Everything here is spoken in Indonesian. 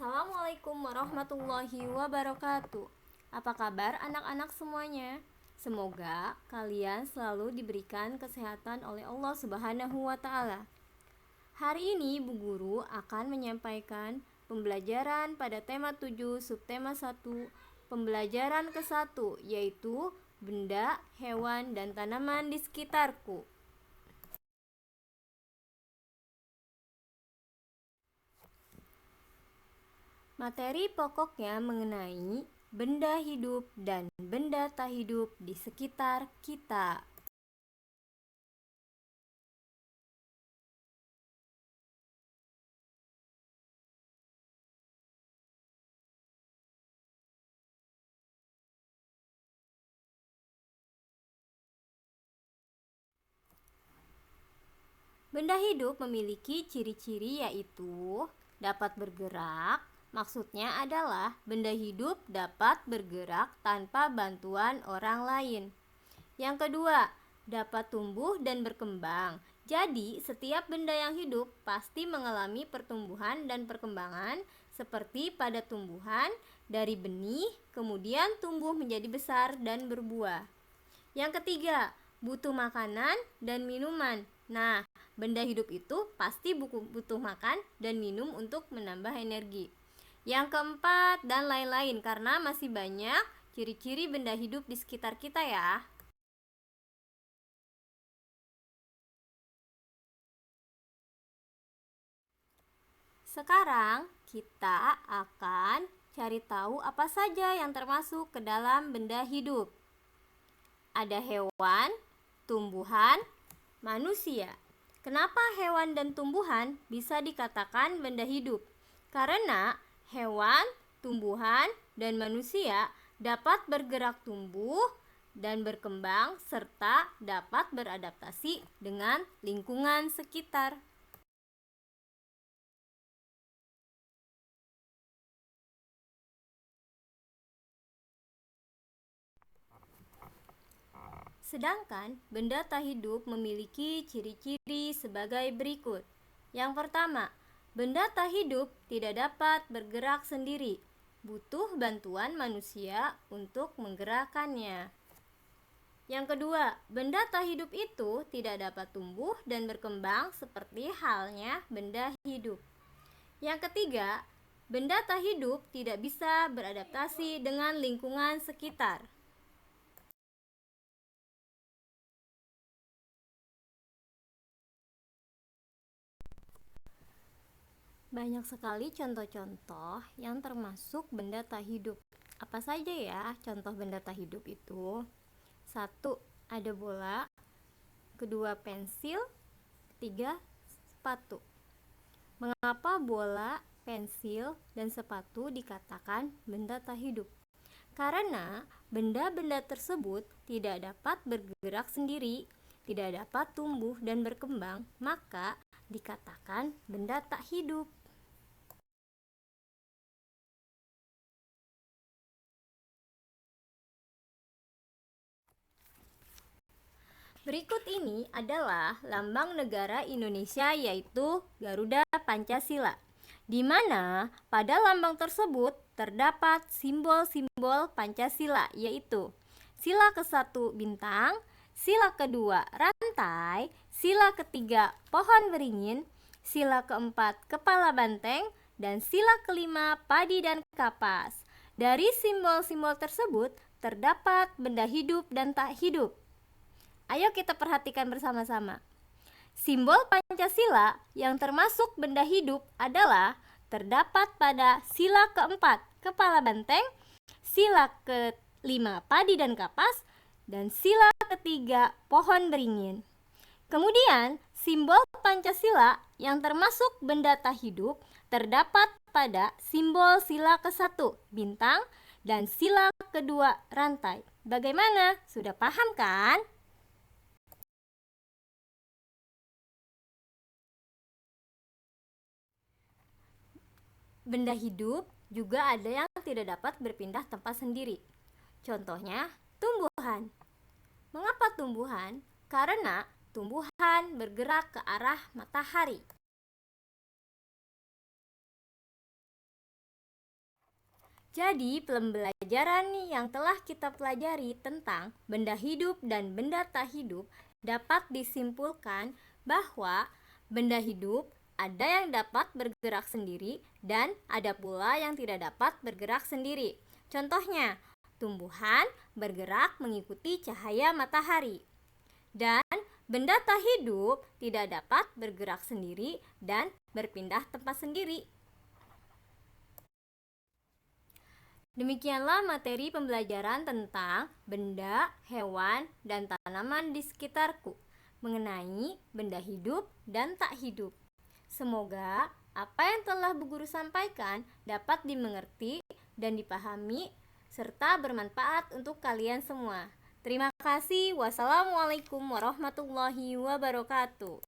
Assalamualaikum warahmatullahi wabarakatuh. Apa kabar anak-anak semuanya? Semoga kalian selalu diberikan kesehatan oleh Allah Subhanahu wa taala. Hari ini Bu Guru akan menyampaikan pembelajaran pada tema 7 subtema 1, pembelajaran ke-1, yaitu benda, hewan, dan tanaman di sekitarku. Materi pokoknya mengenai benda hidup dan benda tak hidup di sekitar kita. Benda hidup memiliki ciri-ciri yaitu dapat bergerak. Maksudnya adalah benda hidup dapat bergerak tanpa bantuan orang lain. Yang kedua, dapat tumbuh dan berkembang. Jadi, setiap benda yang hidup pasti mengalami pertumbuhan dan perkembangan seperti pada tumbuhan dari benih, kemudian tumbuh menjadi besar dan berbuah. Yang ketiga, butuh makanan dan minuman. Nah, benda hidup itu pasti butuh makan dan minum untuk menambah energi. Yang keempat, dan lain-lain, karena masih banyak ciri-ciri benda hidup di sekitar kita ya. Sekarang kita akan cari tahu apa saja yang termasuk ke dalam benda hidup. Ada hewan, tumbuhan, manusia. Kenapa hewan dan tumbuhan bisa dikatakan benda hidup? Karena hewan, tumbuhan, dan manusia dapat bergerak tumbuh dan berkembang serta dapat beradaptasi dengan lingkungan sekitar. Sedangkan benda tak hidup memiliki ciri-ciri sebagai berikut. Yang pertama, benda tak hidup tidak dapat bergerak sendiri, butuh bantuan manusia untuk menggerakkannya. Yang kedua, benda tak hidup itu tidak dapat tumbuh dan berkembang seperti halnya benda hidup. Yang ketiga, benda tak hidup tidak bisa beradaptasi dengan lingkungan sekitar. Banyak sekali contoh-contoh yang termasuk benda tak hidup. Apa saja ya contoh benda tak hidup itu? 1. Ada bola. 2. Pensil. 3. Sepatu. Mengapa bola, pensil, dan sepatu dikatakan benda tak hidup? Karena benda-benda tersebut tidak dapat bergerak sendiri, tidak dapat tumbuh dan berkembang, maka dikatakan benda tak hidup. Berikut ini adalah lambang negara Indonesia, yaitu Garuda Pancasila, di mana pada lambang tersebut terdapat simbol-simbol Pancasila, yaitu sila ke-1 bintang, sila kedua rantai, sila ketiga pohon beringin, sila keempat kepala banteng, dan sila kelima padi dan kapas. Dari simbol-simbol tersebut terdapat benda hidup dan tak hidup. Ayo kita perhatikan bersama-sama. Simbol Pancasila yang termasuk benda hidup adalah terdapat pada sila keempat kepala banteng, sila kelima padi dan kapas, dan sila ketiga pohon beringin. Kemudian simbol Pancasila yang termasuk benda tak hidup terdapat pada simbol sila ke-1 bintang dan sila kedua rantai. Bagaimana? Sudah paham kan? Benda hidup juga ada yang tidak dapat berpindah tempat sendiri. Contohnya, tumbuhan. Mengapa tumbuhan? Karena tumbuhan bergerak ke arah matahari. Jadi, pembelajaran yang telah kita pelajari tentang benda hidup dan benda tak hidup dapat disimpulkan bahwa benda hidup ada yang dapat bergerak sendiri dan ada pula yang tidak dapat bergerak sendiri. Contohnya, tumbuhan bergerak mengikuti cahaya matahari. Dan benda tak hidup tidak dapat bergerak sendiri dan berpindah tempat sendiri. Demikianlah materi pembelajaran tentang benda, hewan, dan tanaman di sekitarku mengenai benda hidup dan tak hidup. Semoga apa yang telah Bu Guru sampaikan dapat dimengerti dan dipahami serta bermanfaat untuk kalian semua. Terima kasih. Wassalamualaikum warahmatullahi wabarakatuh.